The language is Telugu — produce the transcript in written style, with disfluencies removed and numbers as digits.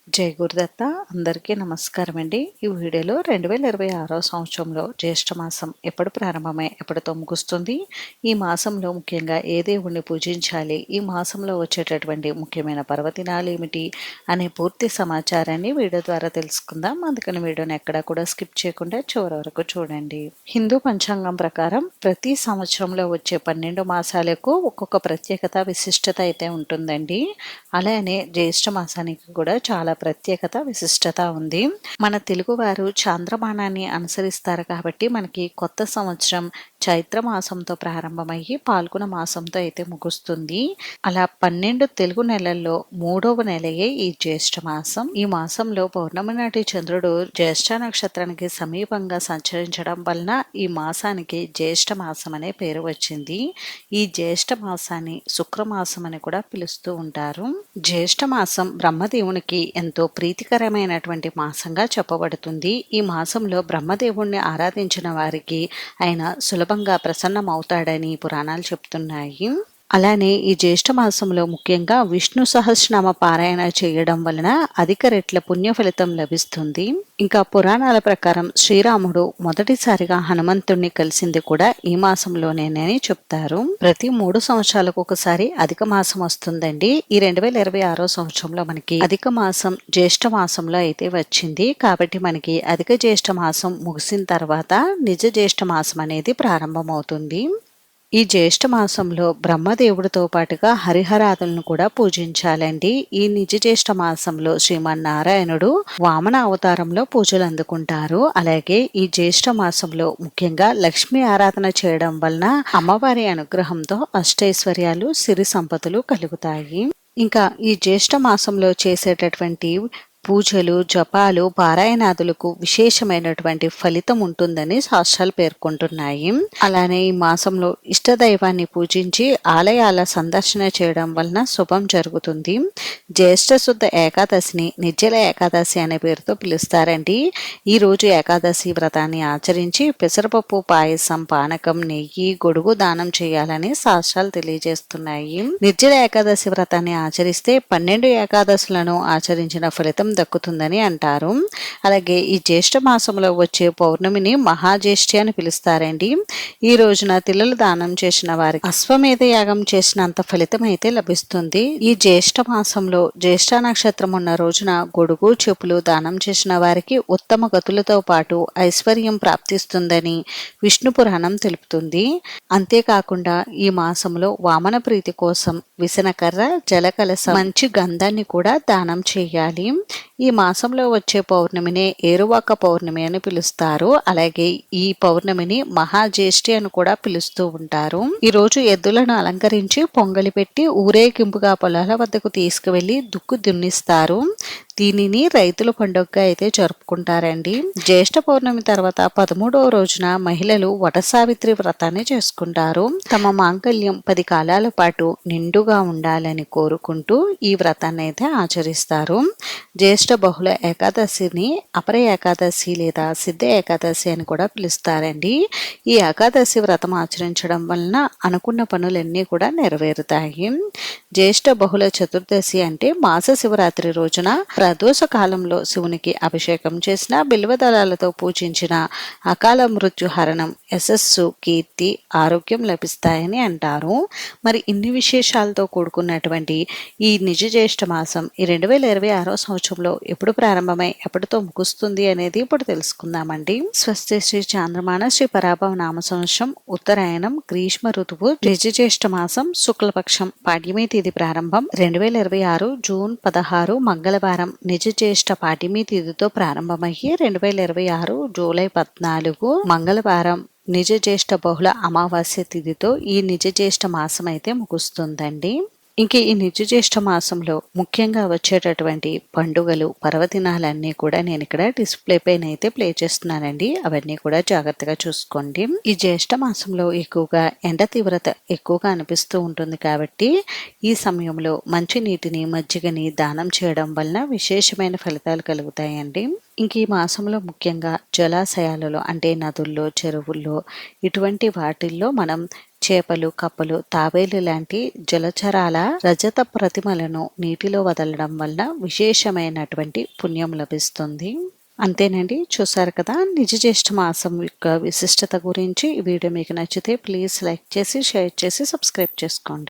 జై గురుదత్త. అందరికీ నమస్కారం అండి. ఈ వీడియోలో 2026 సంవత్సరంలో జ్యేష్ఠ మాసం ఎప్పుడు ప్రారంభమై ఎప్పటితో ముగుస్తుంది, ఈ మాసంలో ముఖ్యంగా ఏ దేవుణ్ణి పూజించాలి, ఈ మాసంలో వచ్చేటటువంటి ముఖ్యమైన పర్వదినాలు ఏమిటి అనే పూర్తి సమాచారాన్ని వీడియో ద్వారా తెలుసుకుందాం. అందుకని వీడియోని ఎక్కడా కూడా స్కిప్ చేయకుండా చివరి వరకు చూడండి. హిందూ పంచాంగం ప్రకారం ప్రతి సంవత్సరంలో వచ్చే 12 మాసాలకు ఒక్కొక్క ప్రత్యేకత విశిష్టత అయితే ఉంటుందండి. అలానే జ్యేష్ఠ మాసానికి కూడా చాలా ప్రత్యేకత విశిష్టత ఉంది. మన తెలుగువారు చాంద్రమానాన్ని అనుసరిస్తారు కాబట్టి మనకి కొత్త సంవత్సరం చైత్ర మాసంతో ప్రారంభమయ్యి పాల్గొన మాసంతో అయితే ముగుస్తుంది. అలా 12 తెలుగు నెలల్లో 3వ నెలయే ఈ జ్యేష్ఠ మాసం. ఈ మాసంలో పౌర్ణమి నాటి చంద్రుడు జ్యేష్ఠ నక్షత్రానికి సమీపంగా సంచరించడం వలన ఈ మాసానికి జ్యేష్ఠ మాసం అనే పేరు వచ్చింది. ఈ జ్యేష్ఠ మాసాన్ని శుక్రమాసం అని కూడా పిలుస్తూ ఉంటారు. జ్యేష్ఠ మాసం బ్రహ్మదేవునికి ఎంతో ప్రీతికరమైనటువంటి మాసంగా చెప్పబడుతుంది. ఈ మాసంలో బ్రహ్మదేవుణ్ణి ఆరాధించిన వారికి ఆయన సులభంగా ప్రసన్నమవుతాడని పురాణాలు చెప్తున్నాయి. అలానే ఈ జ్యేష్ఠ మాసంలో ముఖ్యంగా విష్ణు సహస్రనామ పారాయణ చేయడం వలన అధిక రెట్ల పుణ్య ఫలితం లభిస్తుంది. ఇంకా పురాణాల ప్రకారం శ్రీరాముడు మొదటిసారిగా హనుమంతుణ్ణి కలిసింది కూడా ఈ మాసంలోనేనని చెప్తారు. ప్రతి 3 సంవత్సరాలకు ఒకసారి అధిక మాసం వస్తుందండి. ఈ 2026 సంవత్సరంలో మనకి అధిక మాసం జ్యేష్ఠ మాసంలో అయితే వచ్చింది. కాబట్టి మనకి అధిక జ్యేష్ఠ మాసం ముగిసిన తర్వాత నిజ జ్యేష్ఠ మాసం అనేది ప్రారంభమవుతుంది. ఈ జ్యేష్ఠ మాసంలో బ్రహ్మదేవుడితో పాటుగా హరిహరాదులను కూడా పూజించాలండి. ఈ నిజ జ్యేష్ఠ మాసంలో శ్రీమన్నారాయణుడు వామన అవతారంలో పూజలు అందుకుంటారు. అలాగే ఈ జ్యేష్ఠ మాసంలో ముఖ్యంగా లక్ష్మీ ఆరాధన చేయడం వలన అమ్మవారి అనుగ్రహంతో అష్టైశ్వర్యాలు సిరి సంపదలు కలుగుతాయి. ఇంకా ఈ జ్యేష్ఠ మాసంలో చేసేటటువంటి పూజలు జపాలు పారాయణాదులకు విశేషమైనటువంటి ఫలితం ఉంటుందని శాస్త్రాలు పేర్కొంటున్నాయి. అలానే ఈ మాసంలో ఇష్టదైవాన్ని పూజించి ఆలయాల సందర్శన చేయడం వలన శుభం జరుగుతుంది. జ్యేష్ఠ శుద్ధ ఏకాదశిని నిర్జల ఏకాదశి అనే పేరుతో పిలుస్తారండి. ఈ రోజు ఏకాదశి వ్రతాన్ని ఆచరించి పెసరపప్పు పాయసం పానకం నెయ్యి గొడుగు దానం చేయాలని శాస్త్రాలు తెలియజేస్తున్నాయి. నిర్జల ఏకాదశి వ్రతాన్ని ఆచరిస్తే 12 ఏకాదశులను ఆచరించిన ఫలితం దక్కుతుందని అంటారు. అలాగే ఈ జ్యేష్ఠ మాసంలో వచ్చే పౌర్ణమిని మహాజ్యేష్ఠి అని పిలుస్తారండి. ఈ రోజున తిలలు దానం చేసిన వారికి అశ్వమేధ యాగం చేసినంత ఫలితం అయితే లభిస్తుంది. ఈ జ్యేష్ఠ మాసంలో జ్యేష్ఠ నక్షత్రం ఉన్న రోజున గొడుగు చెప్పులు దానం చేసిన వారికి ఉత్తమ గతులతో పాటు ఐశ్వర్యం ప్రాప్తిస్తుందని విష్ణు పురాణం తెలుపుతుంది. అంతేకాకుండా ఈ మాసంలో వామన ప్రీతి కోసం విసనకర్ర జలకలశం మంచి గంధాన్ని కూడా దానం చేయాలి. ఈ మాసంలో వచ్చే పౌర్ణమిని ఏరువాక పౌర్ణమి అని పిలుస్తారు. అలాగే ఈ పౌర్ణమిని మహాజ్యేష్ఠి అని కూడా పిలుస్తూ ఉంటారు. ఈ రోజు ఎద్దులను అలంకరించి పొంగలి పెట్టి ఊరేగింపుగా పొలాల వద్దకు తీసుకువెళ్లి దుక్కు దున్నిస్తారు. దీనిని రైతుల పండుగగా అయితే జరుపుకుంటారండి. జ్యేష్ఠ పౌర్ణమి తర్వాత 13వ రోజున మహిళలు వటసావిత్రి వ్రతాన్ని చేసుకుంటారు. తమ మాంగళ్యం 10 కాలాల పాటు నిండుగా ఉండాలని కోరుకుంటూ ఈ వ్రతాన్ని అయితే ఆచరిస్తారు. జ్యేష్ఠ బహుళ ఏకాదశిని అపర ఏకాదశి లేదా సిద్ధ ఏకాదశి అని కూడా పిలుస్తారండి. ఈ ఏకాదశి వ్రతం ఆచరించడం వలన అనుకున్న పనులన్నీ కూడా నెరవేరుతాయి. జ్యేష్ఠ బహుళ చతుర్దశి అంటే మాస శివరాత్రి రోజున ప్రదోష కాలంలో శివునికి అభిషేకం చేసిన బిల్వదళాలతో పూజించిన అకాల మృత్యు హరణం యశస్సు కీర్తి ఆరోగ్యం లభిస్తాయని అంటారు. మరి ఇన్ని విశేషాలతో కూడుకున్నటువంటి ఈ నిజ జ్యేష్ఠ మాసం ఈ 2026 సంవత్సరంలో ఎప్పుడు ప్రారంభమై ఎప్పటితో ముగుస్తుంది అనేది ఇప్పుడు తెలుసుకుందామండి. స్వస్తి శ్రీ చాంద్రమాన శ్రీ పరాభవ నామ సంవత్సరం ఉత్తరాయణం గ్రీష్మ ఋతువు నిజ జ్యేష్ఠ మాసం శుక్లపక్షం పాడ్యమి తేదీ ప్రారంభం 2026 జూన్ 16 మంగళవారం నిజ జ్యేష్ఠ పాడ్యమి తేదీతో ప్రారంభమయ్యి 2026 జూలై 14 మంగళవారం నిజ జ్యేష్ఠ బహుళ అమావాస్య తిథితో ఈ నిజ జ్యేష్ఠ మాసం అయితే ముగుస్తుందండి. ఇంక ఈ నిజ జ్యేష్ఠ మాసంలో ముఖ్యంగా వచ్చేటటువంటి పండుగలు పర్వదినాలన్నీ కూడా నేను ఇక్కడ డిస్ప్లే పైన అయితే ప్లే చేస్తున్నానండి. అవన్నీ కూడా జాగ్రత్తగా చూసుకోండి. ఈ జ్యేష్ఠ మాసంలో ఎక్కువగా ఎండ తీవ్రత ఎక్కువగా అనిపిస్తూ ఉంటుంది కాబట్టి ఈ సమయంలో మంచి నీటిని మజ్జిగని దానం చేయడం వలన విశేషమైన ఫలితాలు కలుగుతాయండి. ఇంక ఈ మాసంలో ముఖ్యంగా జలాశయాలలో అంటే నదుల్లో చెరువుల్లో ఇటువంటి వాటిల్లో మనం చేపలు, కప్పలు, తాబేలు లాంటి జలచరాల రజత ప్రతిమలను నీటిలో వదలడం వల్ల విశేషమైనటువంటి పుణ్యం లభిస్తుంది. అంతేనండి, చూసారు కదా నిజ జ్యేష్ఠ మాసం యొక్క విశిష్టత గురించి. ఈ వీడియో మీకు నచ్చితే ప్లీజ్ లైక్ చేసి, షేర్ చేసి, సబ్స్క్రైబ్ చేసుకోండి.